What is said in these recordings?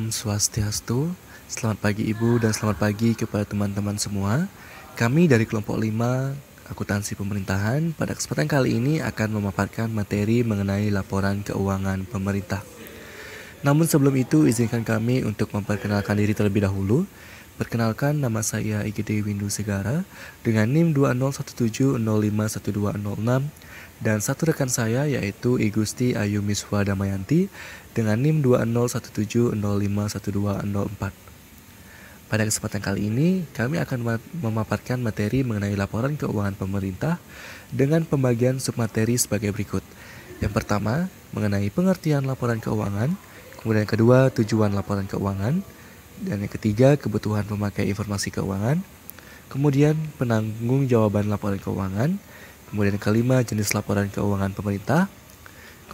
Om Swastiastu, selamat pagi Ibu dan selamat pagi kepada teman-teman semua. Kami dari kelompok 5 akuntansi pemerintahan pada kesempatan kali ini akan memaparkan materi mengenai laporan keuangan pemerintah. Namun sebelum itu izinkan kami untuk memperkenalkan diri terlebih dahulu. Perkenalkan, nama saya IGD Windu Segara dengan NIM 2017051206 dan satu rekan saya yaitu I Gusti Ayu Miswa Damayanti dengan NIM 2017051204. Pada kesempatan kali ini, kami akan memaparkan materi mengenai laporan keuangan pemerintah dengan pembagian submateri sebagai berikut. Yang pertama, mengenai pengertian laporan keuangan, kemudian yang kedua, tujuan laporan keuangan, dan yang ketiga, kebutuhan pemakai informasi keuangan, kemudian penanggung-jawaban laporan keuangan, kemudian yang kelima, jenis laporan keuangan pemerintah,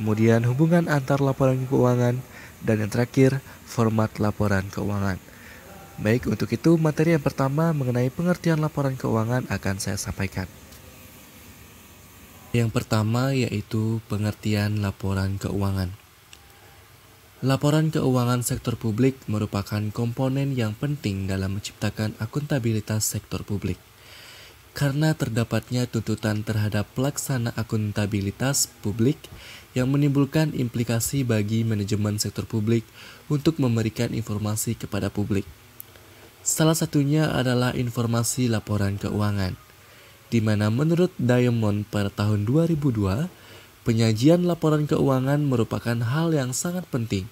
kemudian hubungan antar laporan keuangan, dan yang terakhir, format laporan keuangan. Baik, untuk itu materi yang pertama mengenai pengertian laporan keuangan akan saya sampaikan. Yang pertama yaitu pengertian laporan keuangan. Laporan keuangan sektor publik merupakan komponen yang penting dalam menciptakan akuntabilitas sektor publik. Karena terdapatnya tuntutan terhadap pelaksana akuntabilitas publik yang menimbulkan implikasi bagi manajemen sektor publik untuk memberikan informasi kepada publik. Salah satunya adalah informasi laporan keuangan, di mana menurut Diamond pada tahun 2002, penyajian laporan keuangan merupakan hal yang sangat penting.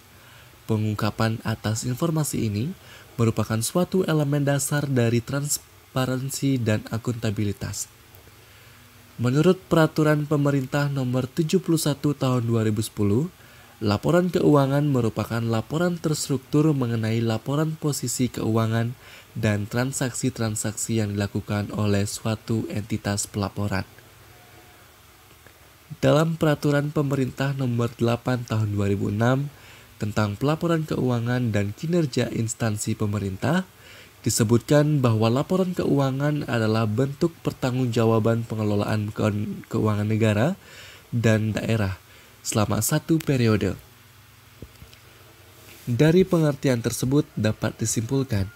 Pengungkapan atas informasi ini merupakan suatu elemen dasar dari transparansi dan akuntabilitas. Menurut Peraturan Pemerintah Nomor 71 Tahun 2010, laporan keuangan merupakan laporan terstruktur mengenai laporan posisi keuangan dan transaksi-transaksi yang dilakukan oleh suatu entitas pelaporan. Dalam Peraturan Pemerintah Nomor 8 Tahun 2006 tentang pelaporan keuangan dan kinerja instansi pemerintah, disebutkan bahwa laporan keuangan adalah bentuk pertanggungjawaban pengelolaan keuangan negara dan daerah selama satu periode. Dari pengertian tersebut dapat disimpulkan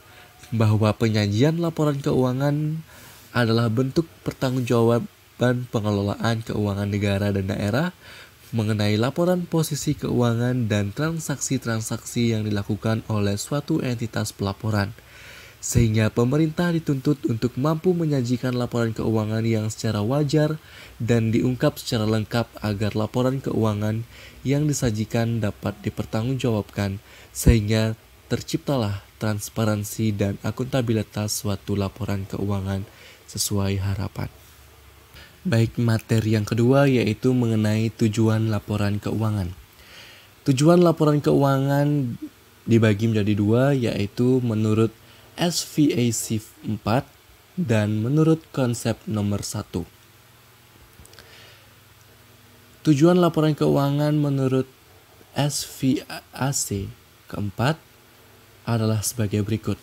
bahwa penyajian laporan keuangan adalah bentuk pertanggungjawaban pengelolaan keuangan negara dan daerah mengenai laporan posisi keuangan dan transaksi-transaksi yang dilakukan oleh suatu entitas pelaporan, sehingga pemerintah dituntut untuk mampu menyajikan laporan keuangan yang secara wajar dan diungkap secara lengkap agar laporan keuangan yang disajikan dapat dipertanggungjawabkan, sehingga terciptalah transparansi dan akuntabilitas suatu laporan keuangan sesuai harapan. Baik, materi yang kedua yaitu mengenai tujuan laporan keuangan. Tujuan laporan keuangan dibagi menjadi dua, yaitu menurut SVAC 4 dan menurut konsep nomor 1. Tujuan laporan keuangan menurut SVAC keempat adalah sebagai berikut.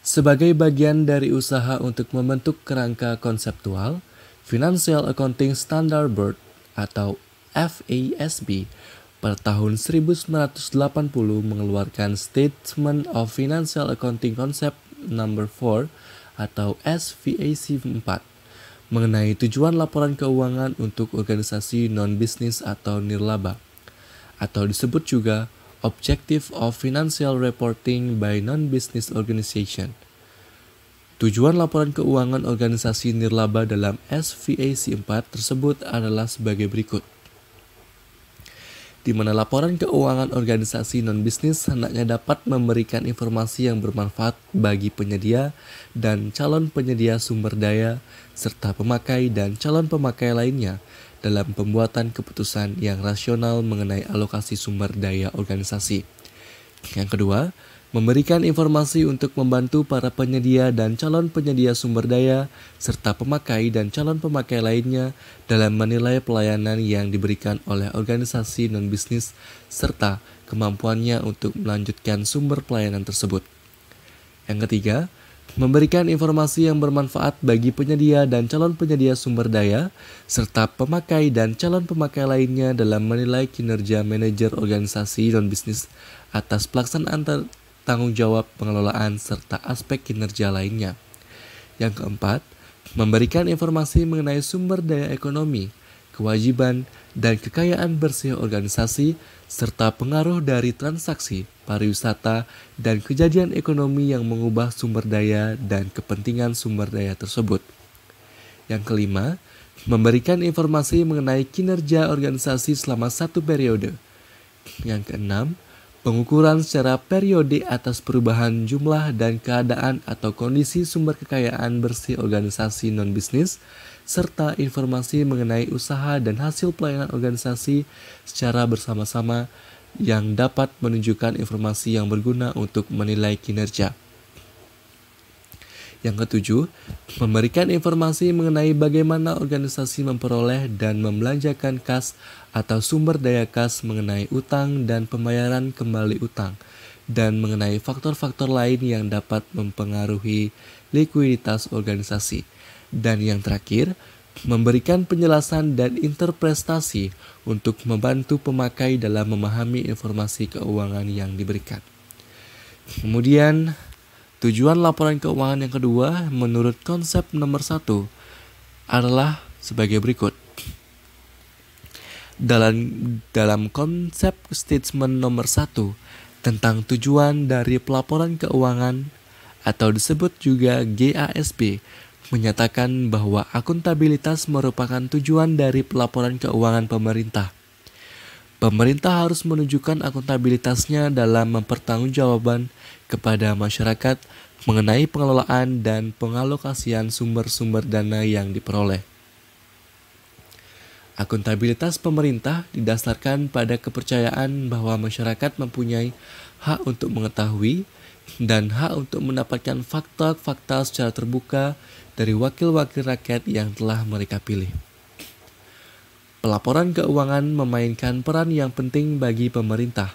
Sebagai bagian dari usaha untuk membentuk kerangka konseptual, Financial Accounting Standard Board atau FASB pada tahun 1980 mengeluarkan Statement of Financial Accounting Concept Number 4 atau SVAC 4 mengenai tujuan laporan keuangan untuk organisasi non-bisnis atau nirlaba, atau disebut juga Objective of Financial Reporting by Non-Business Organization. Tujuan laporan keuangan organisasi nirlaba dalam SVAC 4 tersebut adalah sebagai berikut. Di mana laporan keuangan organisasi non-bisnis hendaknya dapat memberikan informasi yang bermanfaat bagi penyedia dan calon penyedia sumber daya, serta pemakai dan calon pemakai lainnya dalam pembuatan keputusan yang rasional mengenai alokasi sumber daya organisasi. Yang kedua, memberikan informasi untuk membantu para penyedia dan calon penyedia sumber daya, serta pemakai dan calon pemakai lainnya dalam menilai pelayanan yang diberikan oleh organisasi non-bisnis, serta kemampuannya untuk melanjutkan sumber pelayanan tersebut. Yang ketiga, memberikan informasi yang bermanfaat bagi penyedia dan calon penyedia sumber daya, serta pemakai dan calon pemakai lainnya dalam menilai kinerja manajer organisasi non-bisnis atas pelaksanaan tanggung jawab pengelolaan serta aspek kinerja lainnya. Yang keempat, memberikan informasi mengenai sumber daya ekonomi, kewajiban, dan kekayaan bersih organisasi, serta pengaruh dari transaksi, pariwisata, dan kejadian ekonomi yang mengubah sumber daya dan kepentingan sumber daya tersebut. Yang kelima, memberikan informasi mengenai kinerja organisasi selama satu periode. Yang keenam, pengukuran secara periode atas perubahan jumlah dan keadaan atau kondisi sumber kekayaan bersih organisasi non-bisnis, serta informasi mengenai usaha dan hasil pelayanan organisasi secara bersama-sama yang dapat menunjukkan informasi yang berguna untuk menilai kinerja. Yang ketujuh, memberikan informasi mengenai bagaimana organisasi memperoleh dan membelanjakan kas atau sumber daya kas, mengenai utang dan pembayaran kembali utang, dan mengenai faktor-faktor lain yang dapat mempengaruhi likuiditas organisasi. Dan yang terakhir, memberikan penjelasan dan interpretasi untuk membantu pemakai dalam memahami informasi keuangan yang diberikan. Kemudian, tujuan laporan keuangan yang kedua menurut konsep nomor 1 adalah sebagai berikut. Dalam konsep statement nomor 1 tentang tujuan dari pelaporan keuangan atau disebut juga GASB, menyatakan bahwa akuntabilitas merupakan tujuan dari pelaporan keuangan pemerintah. Pemerintah harus menunjukkan akuntabilitasnya dalam mempertanggungjawabkan kepada masyarakat mengenai pengelolaan dan pengalokasian sumber-sumber dana yang diperoleh. Akuntabilitas pemerintah didasarkan pada kepercayaan bahwa masyarakat mempunyai hak untuk mengetahui dan hak untuk mendapatkan fakta-fakta secara terbuka dari wakil-wakil rakyat yang telah mereka pilih. Pelaporan keuangan memainkan peran yang penting bagi pemerintah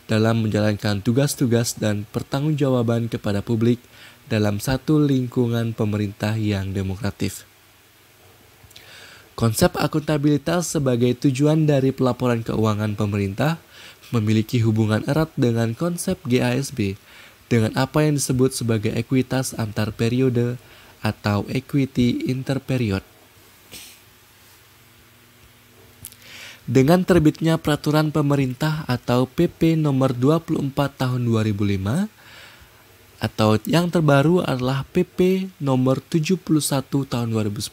dalam menjalankan tugas-tugas dan pertanggungjawaban kepada publik dalam satu lingkungan pemerintah yang demokratis. Konsep akuntabilitas sebagai tujuan dari pelaporan keuangan pemerintah memiliki hubungan erat dengan konsep GASB, dengan apa yang disebut sebagai ekuitas antar periode atau equity interperiod. Dengan terbitnya peraturan pemerintah atau PP nomor 24 tahun 2005 atau yang terbaru adalah PP nomor 71 tahun 2010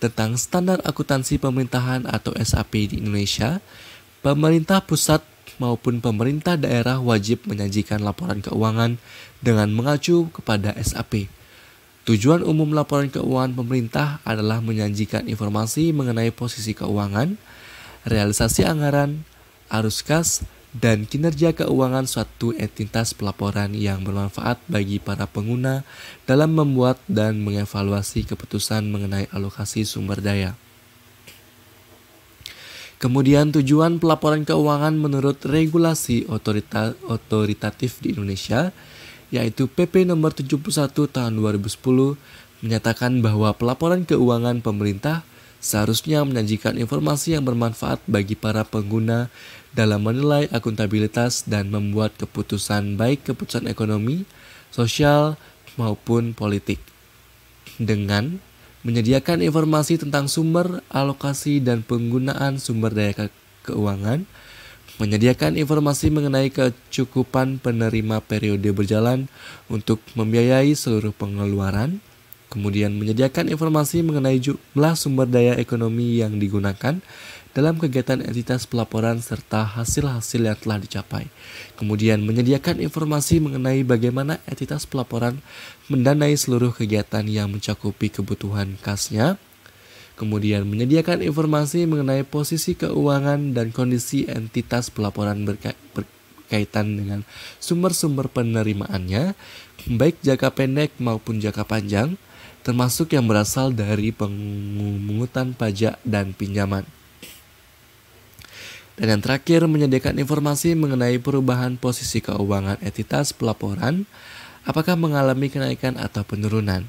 tentang standar akuntansi pemerintahan atau SAP di Indonesia, pemerintah pusat maupun pemerintah daerah wajib menyajikan laporan keuangan dengan mengacu kepada SAP. Tujuan umum laporan keuangan pemerintah adalah menyajikan informasi mengenai posisi keuangan, realisasi anggaran, arus kas, dan kinerja keuangan suatu entitas pelaporan yang bermanfaat bagi para pengguna dalam membuat dan mengevaluasi keputusan mengenai alokasi sumber daya. Kemudian tujuan pelaporan keuangan menurut regulasi otoritatif di Indonesia, yaitu PP nomor 71 tahun 2010, menyatakan bahwa pelaporan keuangan pemerintah seharusnya menyajikan informasi yang bermanfaat bagi para pengguna dalam menilai akuntabilitas dan membuat keputusan, baik keputusan ekonomi, sosial, maupun politik. Dengan menyediakan informasi tentang sumber, alokasi, dan penggunaan sumber daya keuangan, menyediakan informasi mengenai kecukupan penerima periode berjalan untuk membiayai seluruh pengeluaran, kemudian menyediakan informasi mengenai jumlah sumber daya ekonomi yang digunakan dalam kegiatan entitas pelaporan serta hasil-hasil yang telah dicapai. Kemudian menyediakan informasi mengenai bagaimana entitas pelaporan mendanai seluruh kegiatan yang mencakupi kebutuhan kasnya. Kemudian menyediakan informasi mengenai posisi keuangan dan kondisi entitas pelaporan berkaitan dengan sumber-sumber penerimaannya, baik jangka pendek maupun jangka panjang, termasuk yang berasal dari pemungutan pajak dan pinjaman. Dan yang terakhir, menyediakan informasi mengenai perubahan posisi keuangan entitas pelaporan apakah mengalami kenaikan atau penurunan.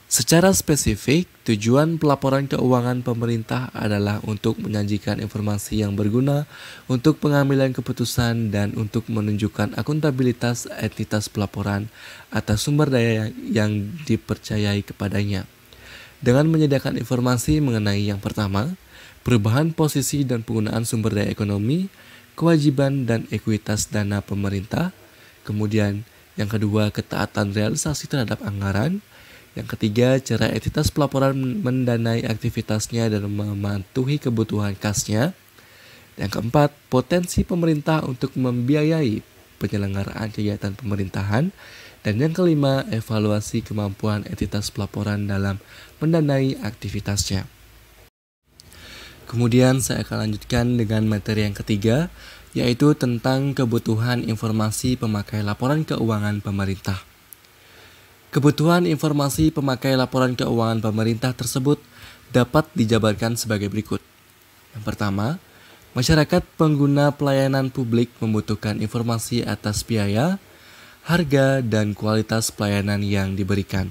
Secara spesifik, tujuan pelaporan keuangan pemerintah adalah untuk menyajikan informasi yang berguna untuk pengambilan keputusan dan untuk menunjukkan akuntabilitas entitas pelaporan atas sumber daya yang dipercayai kepadanya. Dengan menyediakan informasi mengenai yang pertama, perubahan posisi dan penggunaan sumber daya ekonomi, kewajiban dan ekuitas dana pemerintah, kemudian yang kedua, ketaatan realisasi terhadap anggaran, yang ketiga, cara entitas pelaporan mendanai aktivitasnya dan mematuhi kebutuhan kasnya. Yang keempat, potensi pemerintah untuk membiayai penyelenggaraan kegiatan pemerintahan. Dan yang kelima, evaluasi kemampuan entitas pelaporan dalam mendanai aktivitasnya. Kemudian saya akan lanjutkan dengan materi yang ketiga, yaitu tentang kebutuhan informasi pemakai laporan keuangan pemerintah. Kebutuhan informasi pemakai laporan keuangan pemerintah tersebut dapat dijabarkan sebagai berikut. Yang pertama, masyarakat pengguna pelayanan publik membutuhkan informasi atas biaya, harga, dan kualitas pelayanan yang diberikan.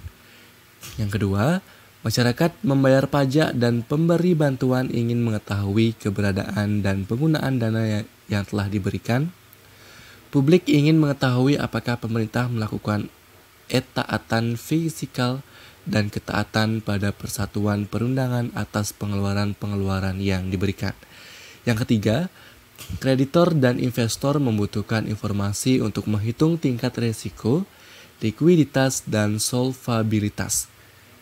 Yang kedua, masyarakat membayar pajak dan pemberi bantuan ingin mengetahui keberadaan dan penggunaan dana yang telah diberikan. Publik ingin mengetahui apakah pemerintah melakukan ketaatan fiskal dan ketaatan pada persatuan perundangan atas pengeluaran-pengeluaran yang diberikan. Yang ketiga, kreditor dan investor membutuhkan informasi untuk menghitung tingkat risiko, likuiditas, dan solvabilitas.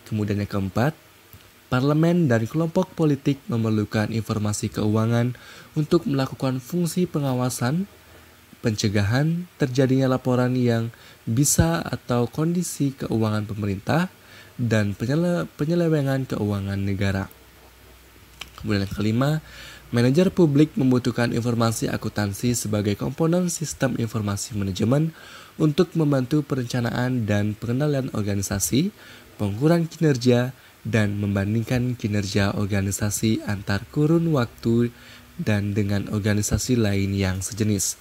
Kemudian yang keempat, parlemen dan kelompok politik memerlukan informasi keuangan untuk melakukan fungsi pengawasan, pencegahan terjadinya laporan yang bisa atau kondisi keuangan pemerintah, dan penyelewengan keuangan negara. Kemudian yang kelima, manajer publik membutuhkan informasi akuntansi sebagai komponen sistem informasi manajemen untuk membantu perencanaan dan pengendalian organisasi, pengukuran kinerja, dan membandingkan kinerja organisasi antar kurun waktu dan dengan organisasi lain yang sejenis.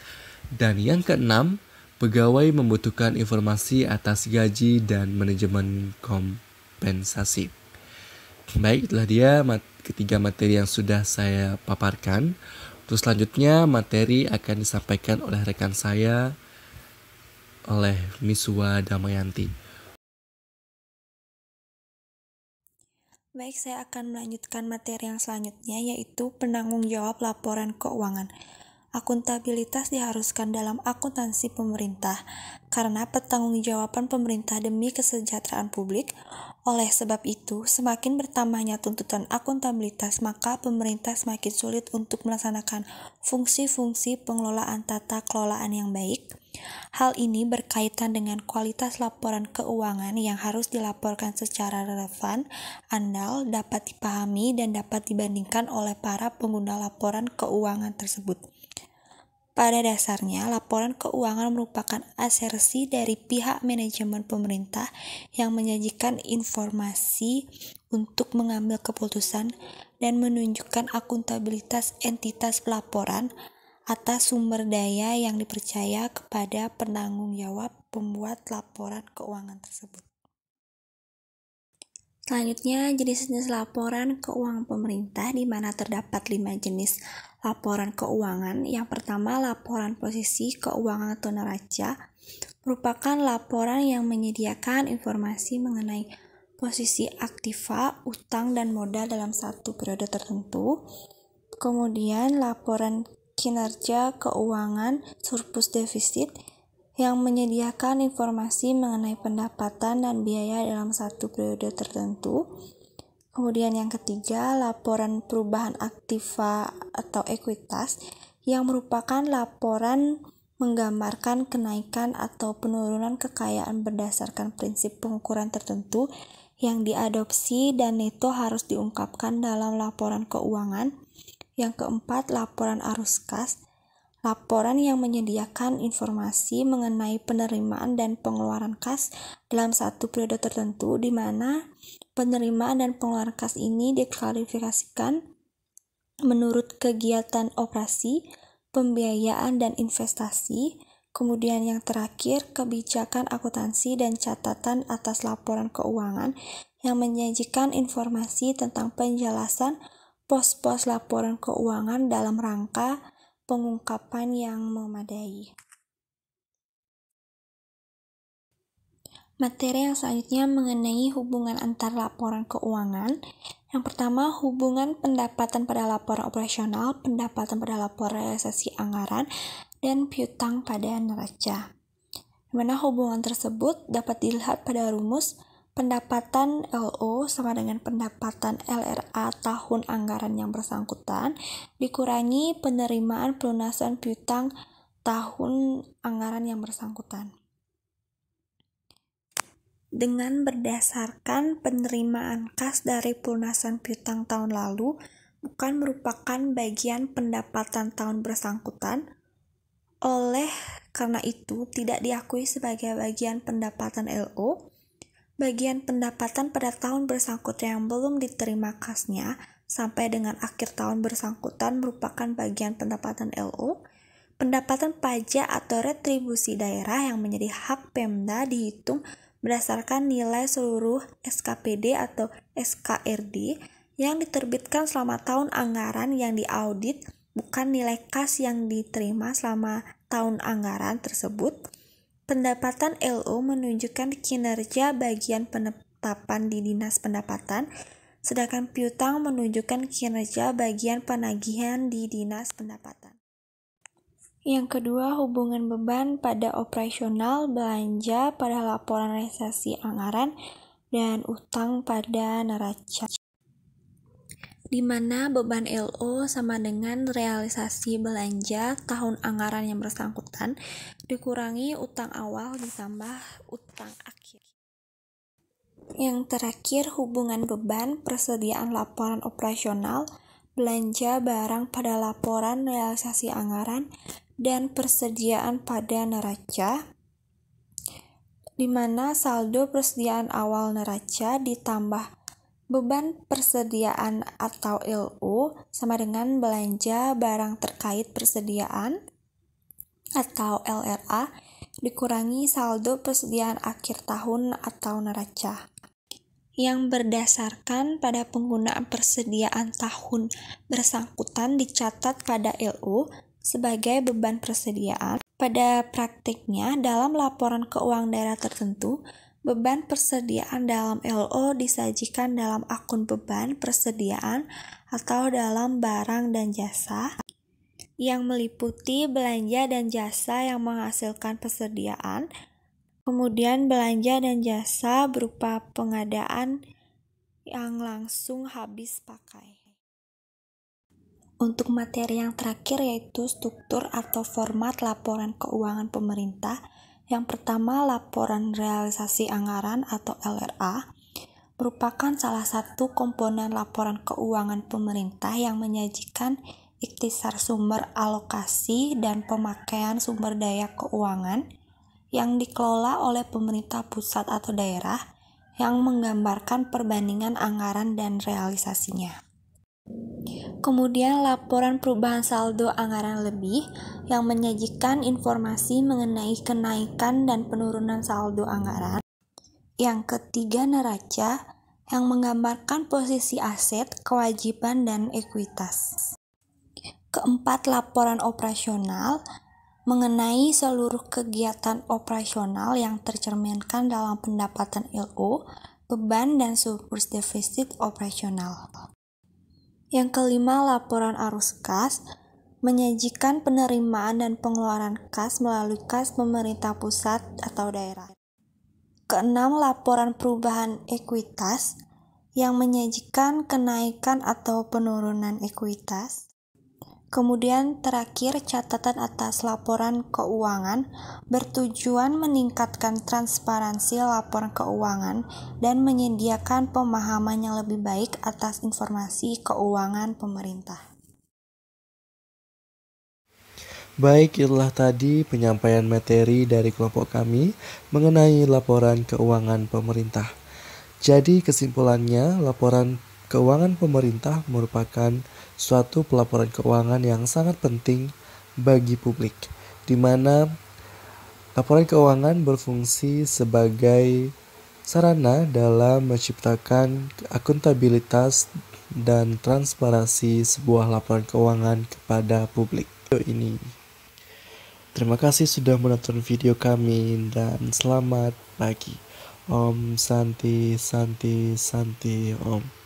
Dan yang keenam, pegawai membutuhkan informasi atas gaji dan manajemen kompensasi. Baik, itulah dia ketiga materi yang sudah saya paparkan. Terus selanjutnya materi akan disampaikan oleh rekan saya, oleh Miswa Damayanti. Baik, saya akan melanjutkan materi yang selanjutnya, yaitu penanggung jawab laporan keuangan. Akuntabilitas diharuskan dalam akuntansi pemerintah karena pertanggungjawaban pemerintah demi kesejahteraan publik. Oleh sebab itu, semakin bertambahnya tuntutan akuntabilitas, maka pemerintah semakin sulit untuk melaksanakan fungsi-fungsi pengelolaan tata kelolaan yang baik. Hal ini berkaitan dengan kualitas laporan keuangan yang harus dilaporkan secara relevan, andal, dapat dipahami, dan dapat dibandingkan oleh para pengguna laporan keuangan tersebut. Pada dasarnya, laporan keuangan merupakan asersi dari pihak manajemen pemerintah yang menyajikan informasi untuk mengambil keputusan dan menunjukkan akuntabilitas entitas pelaporan atas sumber daya yang dipercaya kepada penanggung jawab pembuat laporan keuangan tersebut. Selanjutnya, jenis-jenis laporan keuangan pemerintah, di mana terdapat 5 jenis laporan keuangan. Yang pertama, laporan posisi keuangan atau neraca, merupakan laporan yang menyediakan informasi mengenai posisi aktiva, utang, dan modal dalam satu periode tertentu. Kemudian, laporan kinerja keuangan surplus defisit, yang menyediakan informasi mengenai pendapatan dan biaya dalam satu periode tertentu. Kemudian yang ketiga, laporan perubahan aktiva atau ekuitas, yang merupakan laporan menggambarkan kenaikan atau penurunan kekayaan berdasarkan prinsip pengukuran tertentu yang diadopsi dan itu harus diungkapkan dalam laporan keuangan. Yang keempat, laporan arus kas, laporan yang menyediakan informasi mengenai penerimaan dan pengeluaran kas dalam satu periode tertentu, di mana penerimaan dan pengeluaran kas ini diklarifikasikan menurut kegiatan operasi, pembiayaan dan investasi. Kemudian yang terakhir, kebijakan akuntansi dan catatan atas laporan keuangan yang menyajikan informasi tentang penjelasan pos-pos laporan keuangan dalam rangka pengungkapan yang memadai. Materi yang selanjutnya mengenai hubungan antar laporan keuangan. Yang pertama, hubungan pendapatan pada laporan operasional, pendapatan pada laporan realisasi anggaran, dan piutang pada neraca. Di mana hubungan tersebut dapat dilihat pada rumus pendapatan LO sama dengan pendapatan LRA tahun anggaran yang bersangkutan dikurangi penerimaan pelunasan piutang tahun anggaran yang bersangkutan. Dengan berdasarkan penerimaan kas dari pelunasan piutang tahun lalu bukan merupakan bagian pendapatan tahun bersangkutan, oleh karena itu tidak diakui sebagai bagian pendapatan LO. Bagian pendapatan pada tahun bersangkutan yang belum diterima kasnya sampai dengan akhir tahun bersangkutan merupakan bagian pendapatan LO. Pendapatan pajak atau retribusi daerah yang menjadi hak Pemda dihitung berdasarkan nilai seluruh SKPD atau SKRD yang diterbitkan selama tahun anggaran yang diaudit, bukan nilai kas yang diterima selama tahun anggaran tersebut. Pendapatan LO menunjukkan kinerja bagian penetapan di Dinas Pendapatan, sedangkan piutang menunjukkan kinerja bagian penagihan di Dinas Pendapatan. Yang kedua, hubungan beban pada operasional, belanja pada laporan realisasi anggaran, dan utang pada neraca. Di mana beban LO sama dengan realisasi belanja tahun anggaran yang bersangkutan dikurangi utang awal ditambah utang akhir. Yang terakhir, hubungan beban persediaan laporan operasional, belanja barang pada laporan realisasi anggaran, dan persediaan pada neraca, di mana saldo persediaan awal neraca ditambah beban persediaan atau LO sama dengan belanja barang terkait persediaan atau LRA dikurangi saldo persediaan akhir tahun atau neraca, yang berdasarkan pada penggunaan persediaan tahun bersangkutan dicatat pada LO sebagai beban persediaan. Pada praktiknya, dalam laporan keuangan daerah tertentu, beban persediaan dalam LO disajikan dalam akun beban persediaan atau dalam barang dan jasa, yang meliputi belanja dan jasa yang menghasilkan persediaan, kemudian belanja dan jasa berupa pengadaan yang langsung habis pakai. Untuk materi yang terakhir yaitu struktur atau format laporan keuangan pemerintah. Yang pertama, laporan realisasi anggaran atau LRA merupakan salah satu komponen laporan keuangan pemerintah yang menyajikan ikhtisar sumber alokasi dan pemakaian sumber daya keuangan yang dikelola oleh pemerintah pusat atau daerah yang menggambarkan perbandingan anggaran dan realisasinya. Kemudian laporan perubahan saldo anggaran lebih yang menyajikan informasi mengenai kenaikan dan penurunan saldo anggaran. Yang ketiga, neraca yang menggambarkan posisi aset, kewajiban, dan ekuitas. Keempat, laporan operasional mengenai seluruh kegiatan operasional yang tercerminkan dalam pendapatan LO, beban, dan surplus defisit operasional. Yang kelima, laporan arus kas menyajikan penerimaan dan pengeluaran kas melalui kas pemerintah pusat atau daerah. Keenam, laporan perubahan ekuitas yang menyajikan kenaikan atau penurunan ekuitas. Kemudian terakhir, catatan atas laporan keuangan bertujuan meningkatkan transparansi laporan keuangan dan menyediakan pemahaman yang lebih baik atas informasi keuangan pemerintah. Baik, itulah tadi penyampaian materi dari kelompok kami mengenai laporan keuangan pemerintah. Jadi kesimpulannya, laporan keuangan pemerintah merupakan suatu pelaporan keuangan yang sangat penting bagi publik, di mana laporan keuangan berfungsi sebagai sarana dalam menciptakan akuntabilitas dan transparansi sebuah laporan keuangan kepada publik. Ini. Terima kasih sudah menonton video kami dan selamat pagi. Om Santi Santi Santi Om.